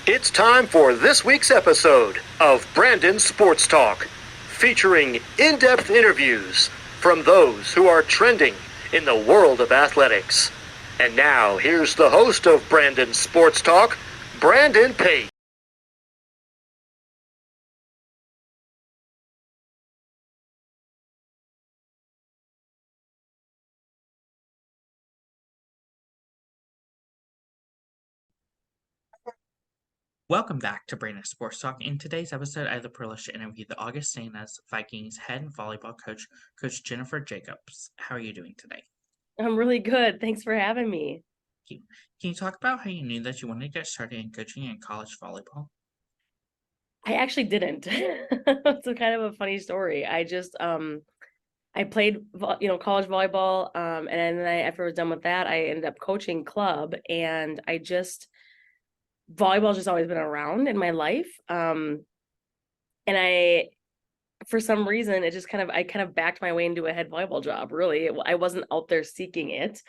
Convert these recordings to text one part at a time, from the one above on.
It's time for this week's episode of Brandon Sports Talk, featuring in-depth interviews from those who are trending in the world of athletics. And now, here's the host of Brandon Sports Talk, Brandon Pate. Welcome back to Brandon Sports Talk. In today's episode, I have the privilege to interview the Augustana Vikings head volleyball coach, Coach Jennifer Jacobs. How are you doing today? I'm really good. Thanks for having me. Can you talk about how you knew that you wanted to get started in coaching in college volleyball? I actually didn't. It's a kind of a funny story. I played college volleyball, and then after I was done with that, I ended up coaching club, and volleyball's just always been around in my life. And I for some reason I kind of backed my way into a head volleyball job. Really, I wasn't out there seeking it.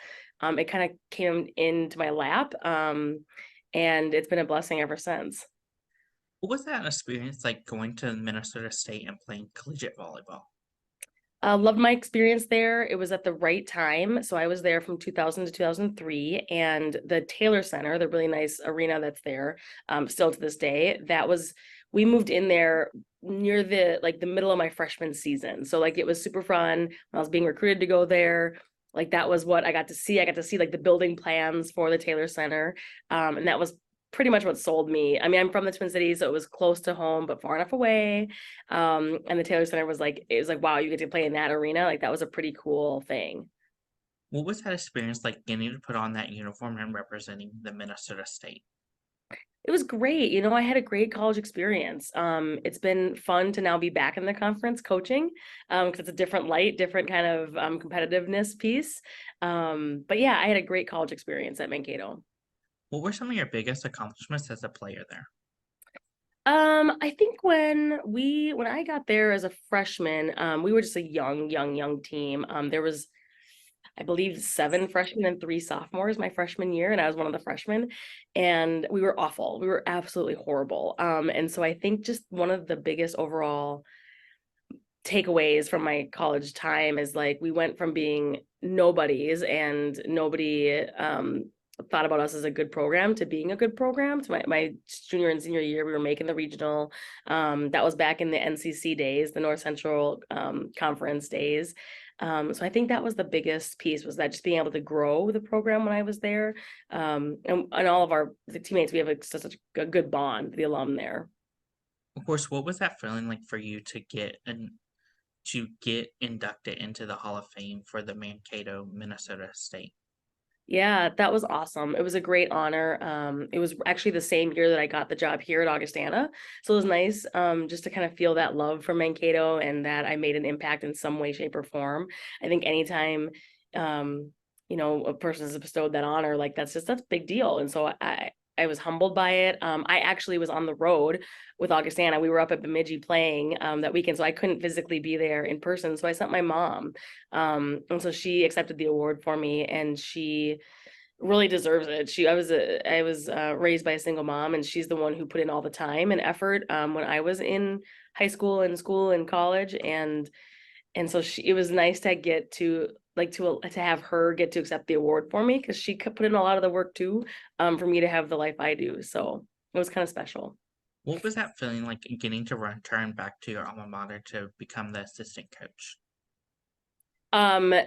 It kind of came into my lap, and it's been a blessing ever since. What was that experience like going to Minnesota State and playing collegiate volleyball? Loved my experience there. It was at the right time. So I was there from 2000 to 2003. And the Taylor Center, the really nice arena that's there, still to this day, we moved in there near the middle of my freshman season. So like it was super fun when I was being recruited to go there. Like that was what I got to see. I got to see like the building plans for the Taylor Center. And that was pretty much what sold me. I mean, I'm from the Twin Cities, so it was close to home, but far enough away. And the Taylor Center it was like, wow, you get to play in that arena. Like that was a pretty cool thing. What was that experience like getting to put on that uniform and representing the Minnesota State? It was great. I had a great college experience. It's been fun to now be back in the conference coaching, because it's a different light, different kind of competitiveness piece. But yeah, I had a great college experience at Mankato. What were some of your biggest accomplishments as a player there? I think when I got there as a freshman, we were just a young team. There was, I believe, 7 freshmen and 3 sophomores my freshman year, and I was one of the freshmen, and we were awful. We were absolutely horrible. And so I think just one of the biggest overall takeaways from my college time is like we went from being nobodies and nobody thought about us as a good program to being a good program. To my junior and senior year, we were making the regional. That was back in the NCC days, the North Central Conference days. So I think that was the biggest piece, was that just being able to grow the program when I was there. And all of the teammates, we have such a good bond, the alum there. Of course, what was that feeling like for you to get inducted into the Hall of Fame for the Mankato, Minnesota State? Yeah, that was awesome. It was a great honor. It was actually the same year that I got the job here at Augustana. So it was nice, just to kind of feel that love for Mankato and that I made an impact in some way, shape, or form. I think anytime, a person is bestowed that honor, like that's a big deal. And so I was humbled by it. I actually was on the road with Augustana. We were up at Bemidji playing that weekend, so I couldn't physically be there in person. So I sent my mom, and so she accepted the award for me, and she really deserves it. I was raised by a single mom, and she's the one who put in all the time and effort when I was in high school and school and college, and so it was nice to get to to have her get to accept the award for me, because she put in a lot of the work too, for me to have the life I do. So it was kind of special. What was that feeling like getting to return back to your alma mater to become the assistant coach?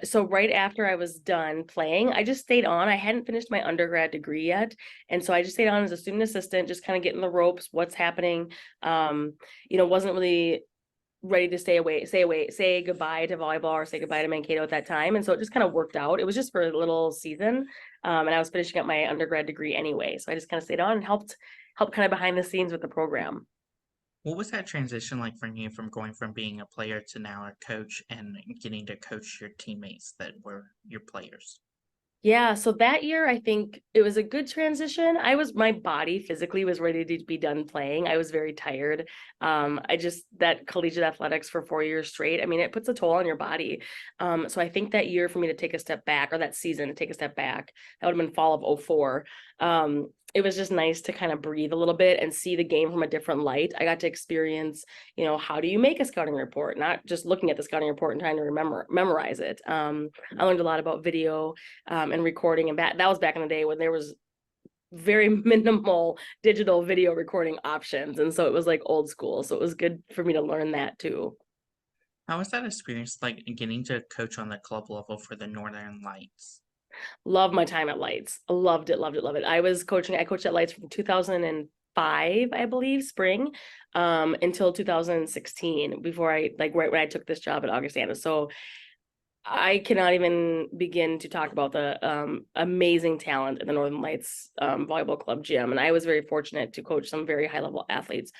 So right after I was done playing, I just stayed on. I hadn't finished my undergrad degree yet. And so I just stayed on as a student assistant, just kind of getting the ropes, what's happening. Wasn't really ready to say goodbye to volleyball or say goodbye to Mankato at that time. And so it just kind of worked out. It was just for a little season. And I was finishing up my undergrad degree anyway. So I just kind of stayed on and help kind of behind the scenes with the program. What was that transition like for you from going from being a player to now a coach and getting to coach your teammates that were your players? Yeah, so that year I think it was a good transition. My body physically was ready to be done playing. I was very tired. I just that collegiate athletics for 4 years straight. I mean, it puts a toll on your body. So I think that year for me to take a step back, or that season to take a step back, that would have been fall of '04. It was just nice to kind of breathe a little bit and see the game from a different light. I got to experience, how do you make a scouting report, not just looking at the scouting report and trying to memorize it. I learned a lot about video and recording, and that was back in the day when there was very minimal digital video recording options. And so it was like old school. So it was good for me to learn that too. How was that experience like getting to coach on the club level for the Northern Lights? Love my time at Lights. Loved it, loved it, loved it. I coached at Lights from 2005, I believe, spring, until 2016, before right when I took this job at Augustana. So I cannot even begin to talk about the amazing talent in the Northern Lights volleyball club gym. And I was very fortunate to coach some very high level athletes,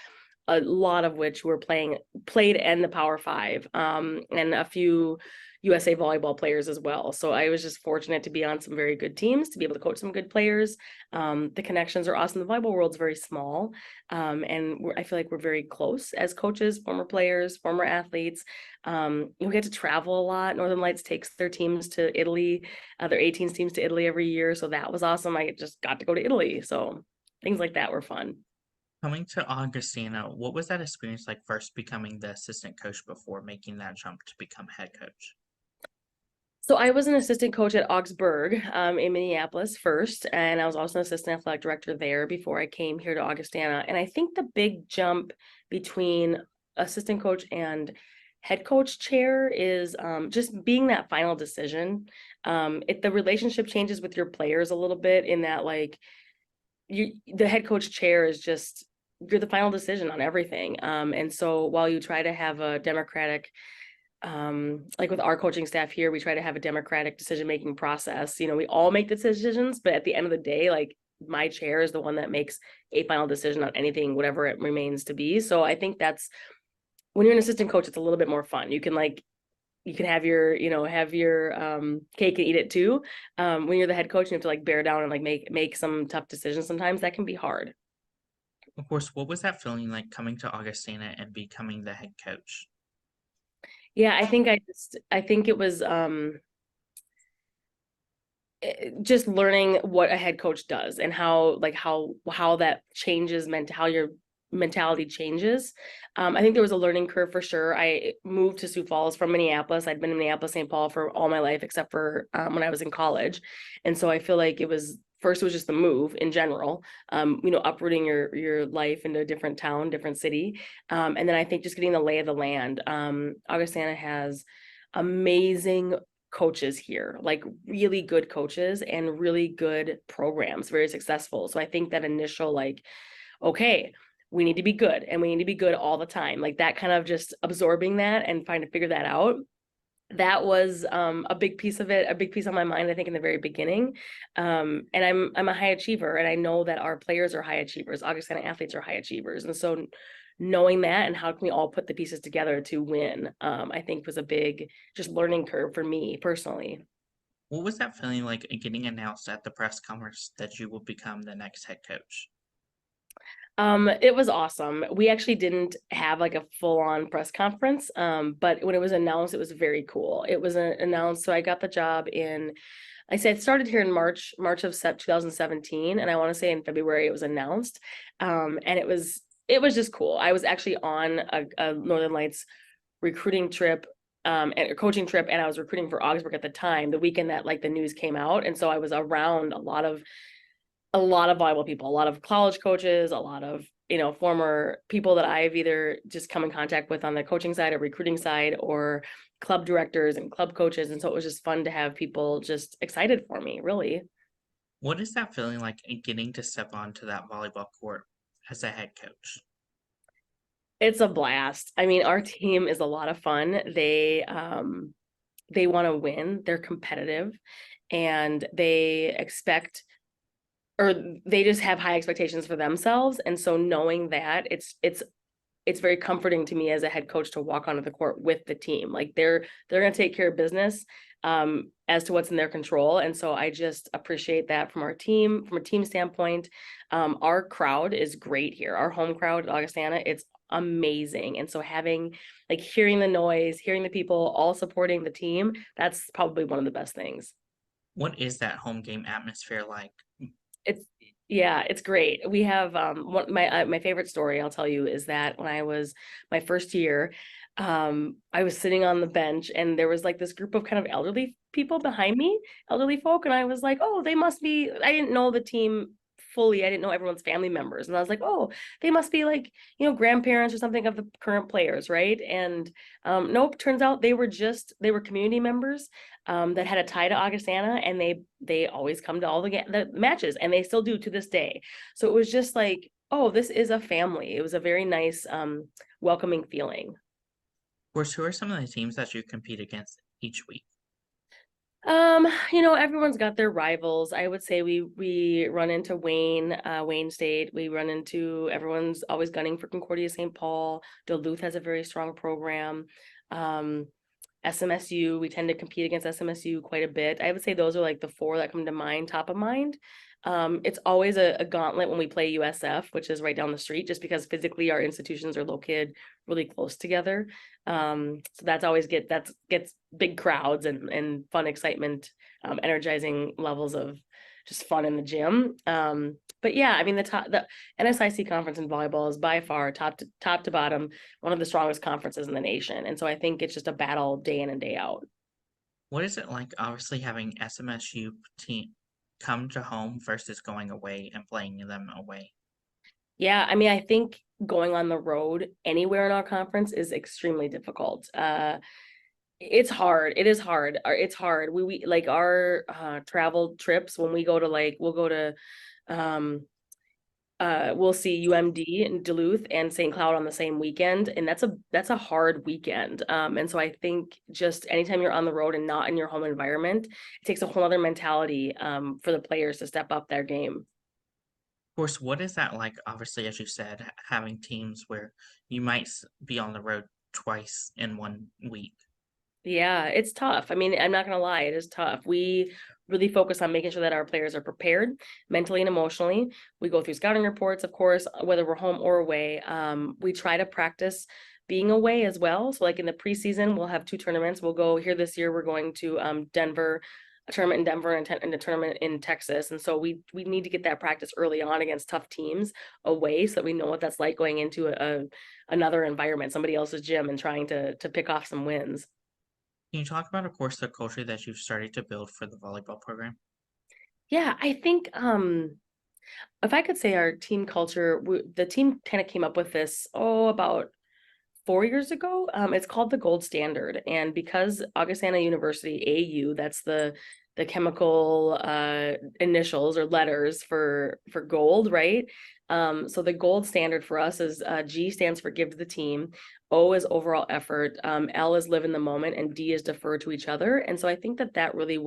a lot of which were played in the Power Five, and a few USA volleyball players as well. So I was just fortunate to be on some very good teams, to be able to coach some good players. The connections are awesome. The volleyball world's very small, and I feel like we're very close as coaches, former players, former athletes. We get to travel a lot. Northern Lights takes their teams to Italy, their 18 teams to Italy every year. So that was awesome. I just got to go to Italy. So things like that were fun. Coming to Augustana, what was that experience like first becoming the assistant coach before making that jump to become head coach? So I was an assistant coach at Augsburg in Minneapolis first, and I was also an assistant athletic director there before I came here to Augustana. And I think the big jump between assistant coach and head coach chair is just being that final decision. The relationship changes with your players a little bit in that, like, the head coach chair is just, you're the final decision on everything. And so while you try to have a democratic, like with our coaching staff here, we try to have a democratic decision-making process. We all make the decisions, but at the end of the day, like, my chair is the one that makes a final decision on anything, whatever it remains to be. So I think that's, when you're an assistant coach, it's a little bit more fun. You can have your cake and eat it too. When you're the head coach, you have to like bear down and like make some tough decisions. Sometimes that can be hard. Of course, what was that feeling like coming to Augustana and becoming the head coach? Yeah, I think it was just learning what a head coach does and how that changes how your mentality changes. I think there was a learning curve for sure. I moved to Sioux Falls from Minneapolis. I'd been in Minneapolis, St. Paul for all my life, except for when I was in college. And so I feel like it was just the move in general, uprooting your life into a different town, different city. And then I think just getting the lay of the land. Augustana has amazing coaches here, like really good coaches and really good programs, very successful. So I think that initial like, okay, we need to be good and we need to be good all the time. Like that kind of just absorbing that and trying to figure that out. That was a big piece of it, a big piece on my mind, I think, in the very beginning. And I'm a high achiever, and I know that our players are high achievers. Augustana athletes are high achievers. And so knowing that and how can we all put the pieces together to win, I think was a big just learning curve for me personally. What was that feeling like getting announced at the press conference that you will become the next head coach? It was awesome. We actually didn't have like a full-on press conference, but when it was announced, it was very cool. It was announced, so I got the job I said it started here in March of 2017, and I want to say in February it was announced. And it was just cool. I was actually on a Northern Lights recruiting trip, and a coaching trip, and I was recruiting for Augsburg at the time, the weekend that like the news came out, and so I was around a lot of volleyball people, a lot of college coaches, a lot of former people that I've either just come in contact with on the coaching side or recruiting side, or club directors and club coaches. And so it was just fun to have people just excited for me, really. What is that feeling like getting to step onto that volleyball court as a head coach? It's a blast. I mean, our team is a lot of fun. They want to win, they're competitive, and they just have high expectations for themselves. And so knowing that, it's very comforting to me as a head coach to walk onto the court with the team. Like they're going to take care of business as to what's in their control. And so I just appreciate that from a team standpoint. Our crowd is great here. Our home crowd at Augustana, it's amazing. And so hearing the noise, hearing the people all supporting the team, that's probably one of the best things. What is that home game atmosphere like? It's Yeah, it's great. We have my favorite story I'll tell you is that when I was my first year, I was sitting on the bench and there was like this group of kind of elderly people behind me, elderly folk, and I was like, oh, they must be. I didn't know the team fully. I didn't know everyone's family members, and I was like, oh, they must be like grandparents or something of the current players, right? And nope, turns out they were community members that had a tie to Augustana, and they always come to all the matches, and they still do to this day. So it was just like, oh, this is a family. It was a very nice, welcoming feeling. Of course, who are some of the teams that you compete against each week? Everyone's got their rivals. I would say we run into Wayne State. We run into everyone's always gunning for Concordia St. Paul. Duluth has a very strong program. Um, SMSU, we tend to compete against SMSU quite a bit. I would say those are like the four that come to mind, top of mind. It's always a gauntlet when we play USF, which is right down the street, just because physically our institutions are located really close together. So that's always gets big crowds and fun excitement, energizing levels of just fun in the gym. But yeah, I mean the NSIC conference in volleyball is by far top to bottom one of the strongest conferences in the nation, and so I think it's just a battle day in and day out. What is it like, obviously, having SMSU team come to home versus going away and playing them away? Yeah, I mean, I think going on the road anywhere in our conference is extremely difficult. It's hard. It is hard. It's hard. We like our travel trips when we go to we'll go to um we'll see UMD in Duluth and St. Cloud on the same weekend, and that's a hard weekend. And so I think just anytime you're on the road and not in your home environment, it takes a whole other mentality for the players to step up their game. Of course, what is that like, obviously, as you said, having teams where you might be on the road twice in 1 week? Yeah, it's tough. I mean, I'm not gonna lie, it is tough. We really focus on making sure that our players are prepared mentally and emotionally. We go through scouting reports, of course, whether we're home or away. We try to practice being away as well. So like in the preseason, we'll have two tournaments. We'll go here this year, we're going to Denver, a tournament in Denver and a tournament in Texas. And so we need to get that practice early on against tough teams away so that we know what that's like going into another environment, somebody else's gym, and trying to pick off some wins. Can you talk about, of course, the culture that you've started to build for the volleyball program? Yeah, I think if I could say our team culture, the team kind of came up with this, about 4 years ago. It's called the gold standard. And because Augustana University, AU, that's the chemical initials or letters for gold, right? So the gold standard for us is G stands for give to the team, O is overall effort, L is live in the moment, and D is defer to each other. And so I think that really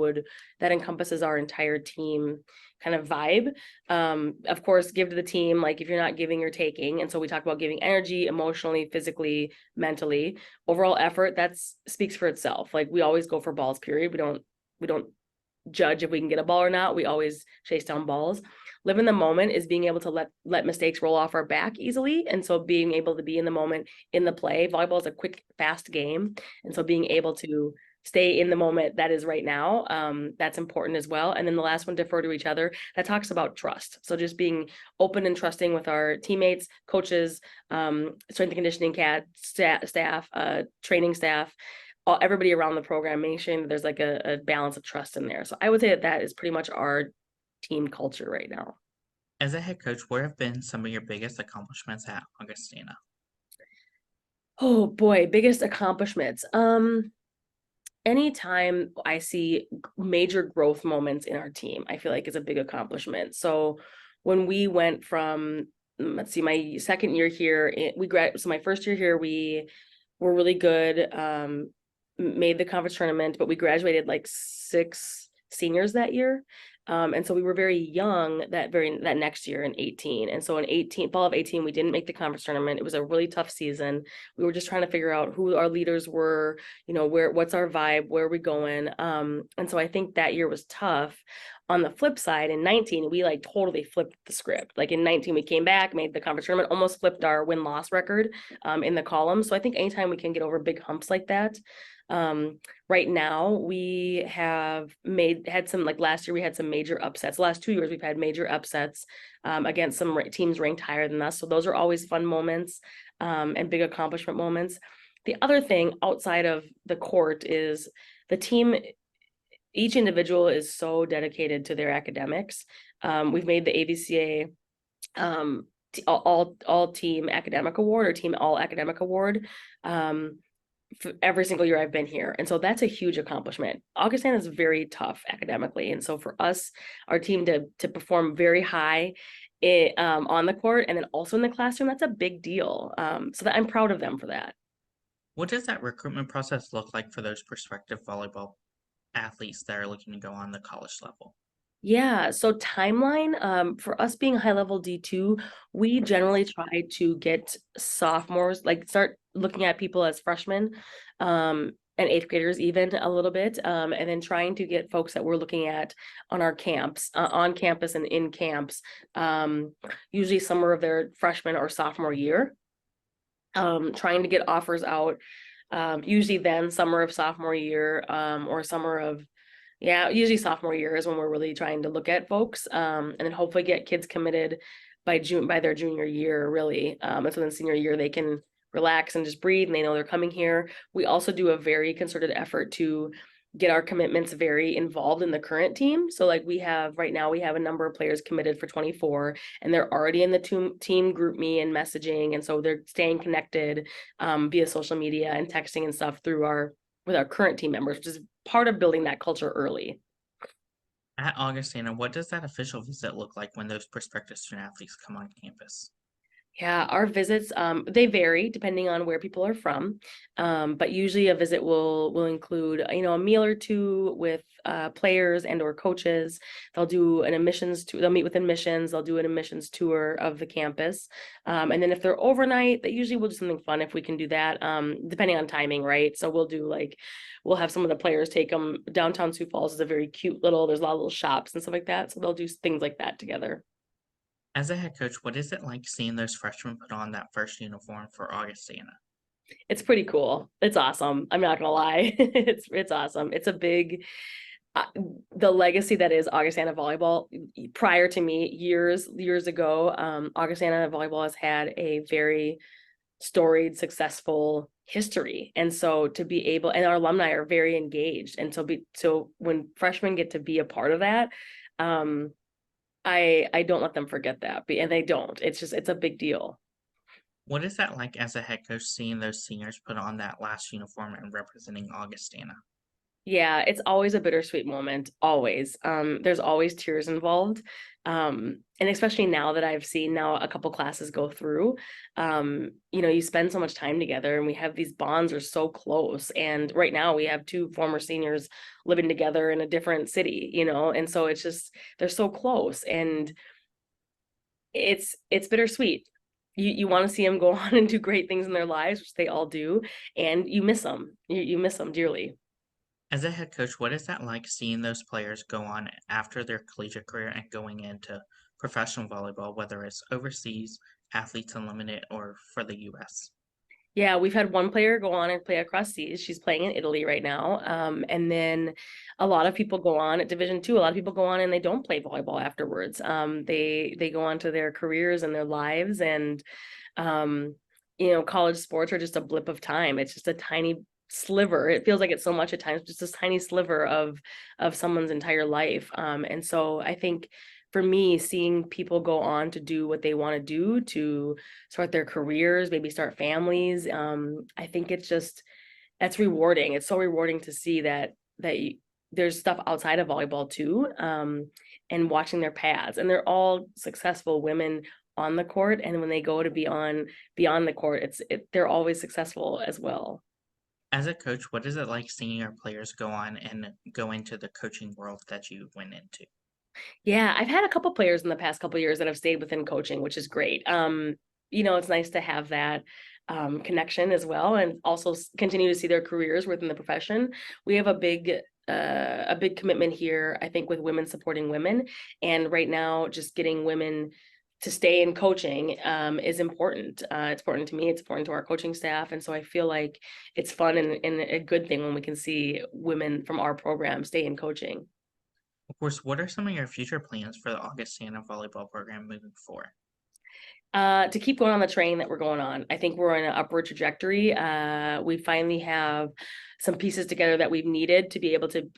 that encompasses our entire team kind of vibe. Of course, give to the team, like if you're not giving, you're taking. And so we talk about giving energy, emotionally, physically, mentally. Overall effort, that speaks for itself. Like we always go for balls, period. We don't judge if we can get a ball or not. We always chase down balls. Live in the moment is being able to let mistakes roll off our back easily. And so being able to be in the moment in the play. Volleyball is a quick, fast game. And so being able to stay in the moment that is right now, that's important as well. And then the last one, defer to each other, that talks about trust. So just being open and trusting with our teammates, coaches, strength and conditioning staff, training staff, everybody around the program, making sure that there's like a balance of trust in there. So I would say that is pretty much our team culture right now. As a head coach, what have been some of your biggest accomplishments at Augustana? Oh boy, biggest accomplishments. Anytime I see major growth moments in our team, I feel like is a big accomplishment. So when we went from, let's see, my second year here, so my first year here, we were really good, made the conference tournament, but we graduated like 6 seniors that year. And so we were very young that next year in 18. And so in fall of 18, we didn't make the conference tournament. It was a really tough season. We were just trying to figure out who our leaders were, what's our vibe, where are we going? And so I think that year was tough. on the flip side, in 19, we like totally flipped the script. Like in 19, we came back, made the conference tournament, almost flipped our win-loss record in the column. So I think anytime we can get over big humps like that. Right now we have had some, like last year we had some major upsets. The last 2 years we've had major upsets against some teams ranked higher than us. So those are always fun moments and big accomplishment moments. The other thing outside of the court is the team, each individual is so dedicated to their academics. We've made the AVCA all team academic award or team all academic award for every single year I've been here. And so that's a huge accomplishment. Augustana is very tough academically. And so for us, our team to perform very high on the court and then also in the classroom, that's a big deal. So that I'm proud of them for that. What does that recruitment process look like for those prospective volleyball athletes that are looking to go on the college level? Yeah, so timeline, for us being high level D2, we generally try to get sophomores, like start looking at people as freshmen, and eighth graders even a little bit, and then trying to get folks that we're looking at on our camps, on campus and in camps, usually summer of their freshman or sophomore year, trying to get offers out, usually then summer of sophomore year, or summer of usually sophomore year is when we're really trying to look at folks, and then hopefully get kids committed by their junior year, really. And so then senior year, they can relax and just breathe and they know they're coming here. We also do a very concerted effort to get our commitments very involved in the current team. So like right now we have a number of players committed for 24 and they're already in the team group me and messaging. And so they're staying connected via social media and texting and stuff with our current team members, which is part of building that culture early. At Augustana, what does that official visit look like when those prospective student athletes come on campus? Yeah, our visits, they vary depending on where people are from. But usually a visit will include, a meal or two with players and or coaches. They'll do an admissions tour, they'll meet with admissions, they'll do an admissions tour of the campus. And then if they're overnight, they usually will do something fun if we can do that, depending on timing, right? So we'll have some of the players take them downtown Sioux Falls is a very cute there's a lot of little shops and stuff like that. So they'll do things like that together. As a head coach, what is it like seeing those freshmen put on that first uniform for Augustana? It's pretty cool. It's awesome. I'm not gonna lie. It's awesome. It's a big the legacy that is Augustana volleyball. Prior to me, years ago, Augustana volleyball has had a very storied, successful history. And so to be able, and our alumni are very engaged. And so when freshmen get to be a part of that, I don't let them forget that, and they don't. It's a big deal. What is that like as a head coach seeing those seniors put on that last uniform and representing Augustana? Yeah, it's always a bittersweet moment, always. There's always tears involved. And especially now that I've seen a couple classes go through, you spend so much time together and we have these bonds are so close. And right now we have two former seniors living together in a different city, and so it's just, they're so close and it's bittersweet. You want to see them go on and do great things in their lives, which they all do, and you miss them. You miss them dearly. As a head coach, what is that like seeing those players go on after their collegiate career and going into professional volleyball, whether it's overseas, Athletes Unlimited, or for the US? Yeah, we've had one player go on and play across seas. She's playing in Italy right now. And then a lot of people go on at Division II. A lot of people go on and they don't play volleyball afterwards. They go on to their careers and their lives. And college sports are just a blip of time. It's just a tiny sliver. It feels like it's so much at times, just this tiny sliver of someone's entire life. And so I think for me, seeing people go on to do what they want to do, to start their careers, maybe start families, I think that's rewarding. It's so rewarding to see that there's stuff outside of volleyball too, and watching their paths. And they're all successful women on the court, and when they go to beyond the court, they're always successful as well. As a coach, what is it like seeing your players go on and go into the coaching world that you went into? Yeah, I've had a couple players in the past couple years that have stayed within coaching, which is great. It's nice to have that connection as well, and also continue to see their careers within the profession. We have a big a big commitment here, I think, with women supporting women. And right now, just getting women to stay in coaching is important. It's important to me. It's important to our coaching staff. And so I feel like it's fun and a good thing when we can see women from our program stay in coaching. Of course, what are some of your future plans for the Augustana volleyball program moving forward? To keep going on the train that we're going on. I think we're in an upward trajectory. We finally have some pieces together that we've needed to be able to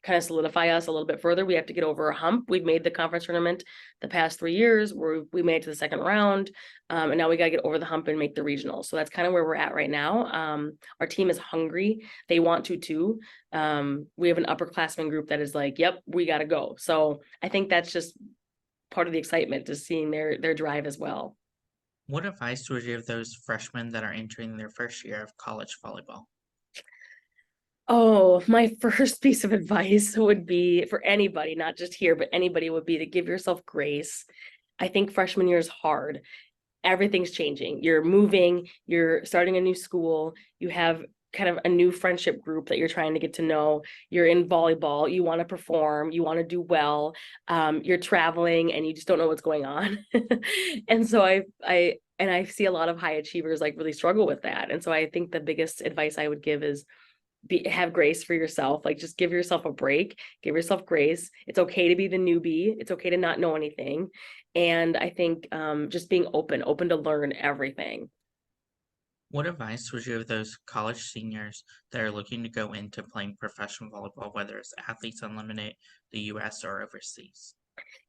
kind of solidify us a little bit further. We have to get over a hump. We've made the conference tournament the past 3 years where we made it to the second round. And now we got to get over the hump and make the regional. So that's kind of where we're at right now. Our team is hungry. They want to too. We have an upperclassmen group that is like, yep, we got to go. So I think that's just part of the excitement, is seeing their drive as well. What advice would you give those freshmen that are entering their first year of college volleyball? Oh, my first piece of advice would be for anybody, not just here, but anybody, would be to give yourself grace. I think freshman year is hard. Everything's changing. You're moving, you're starting a new school, you have kind of a new friendship group that you're trying to get to know. You're in volleyball, you want to perform, you want to do well. You're traveling and you just don't know what's going on. And so I see a lot of high achievers like really struggle with that. And so I think the biggest advice I would give is have grace for yourself. Like, just give yourself a break, give yourself grace. It's okay to be the newbie. It's okay to not know anything. And I think just being open to learn everything. What advice would you give those college seniors that are looking to go into playing professional volleyball, whether it's Athletes Unlimited, the US, or overseas?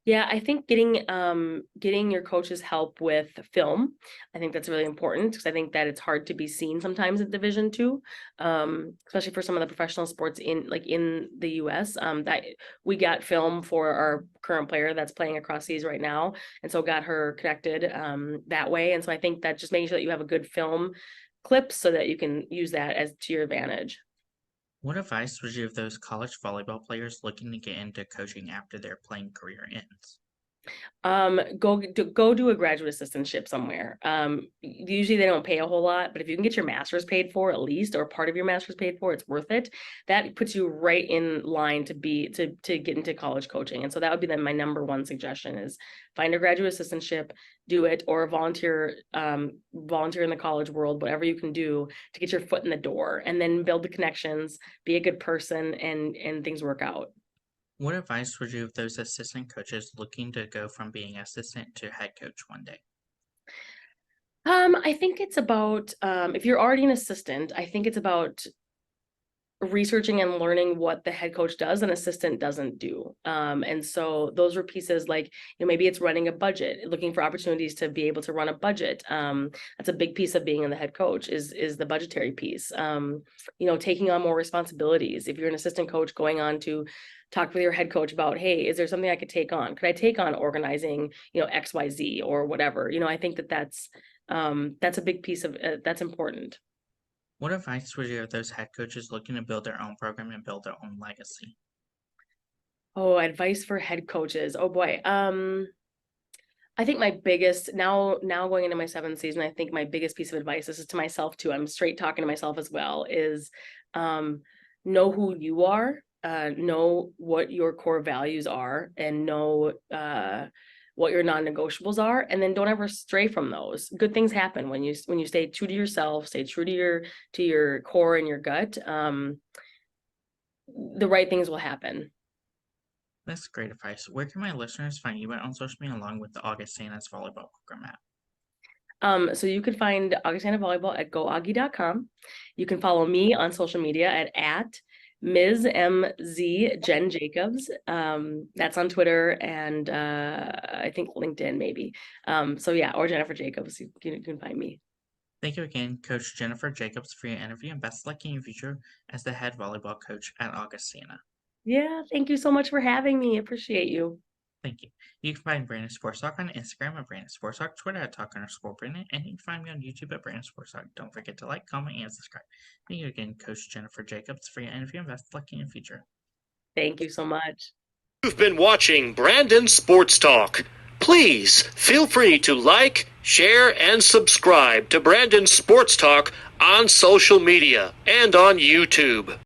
Yeah, I think getting your coach's help with film, I think that's really important, because I think that it's hard to be seen sometimes in Division II, especially for some of the professional sports in the US. That we got film for our current player that's playing across seas right now, and so got her connected that way. And so I think that just making sure that you have a good film clip so that you can use that as to your advantage. What advice would you give those college volleyball players looking to get into coaching after their playing career ends? Go do a graduate assistantship somewhere. Usually they don't pay a whole lot, but if you can get your master's paid for at least, or part of your master's paid for, it's worth it. That puts you right in line to get into college coaching. And so that would be my number one suggestion, is find a graduate assistantship, do it, or volunteer in the college world, whatever you can do to get your foot in the door, and then build the connections, be a good person, and things work out. What advice would you give those assistant coaches looking to go from being assistant to head coach one day? I think it's about, if you're already an assistant, I think it's about researching and learning what the head coach does an assistant doesn't do. And so those were pieces like, maybe it's running a budget, looking for opportunities to be able to run a budget. That's a big piece of being in the head coach, is the budgetary piece. Taking on more responsibilities. If you're an assistant coach, going on to talk with your head coach about, hey, is there something I could take on? Could I take on organizing, XYZ or whatever? I think that's a big piece of that's important. What advice would you give those head coaches looking to build their own program and build their own legacy? Oh, advice for head coaches. Oh boy. I think my biggest, now going into my 7th season, I think my biggest piece of advice, this is to myself too, I'm straight talking to myself as well, is know who you are, know what your core values are, and know what your non-negotiables are, and then don't ever stray from those. Good things happen when you stay true to yourself, stay true to your core and your gut. The right things will happen. That's great advice. Where can my listeners find you at on social media, along with the Augustana's volleyball program at? So you can find Augustana Volleyball at goaugie.com. You can follow me on social media at Ms. MZ Jen Jacobs. That's on Twitter and I think LinkedIn maybe. So yeah, or Jennifer Jacobs. You can find me. Thank you again, Coach Jennifer Jacobs, for your interview, and best luck in your future as the head volleyball coach at Augustana. Yeah, thank you so much for having me. Appreciate you. Thank you. You can find Brandon Sports Talk on Instagram at Brandon Sports Talk, Twitter at Talk_Brandon, and you can find me on YouTube at Brandon Sports Talk. Don't forget to like, comment, and subscribe. Thank you again, Coach Jennifer Jacobs, for your interview, and best luck in your future. Thank you so much. You've been watching Brandon Sports Talk. Please feel free to like, share, and subscribe to Brandon Sports Talk on social media and on YouTube.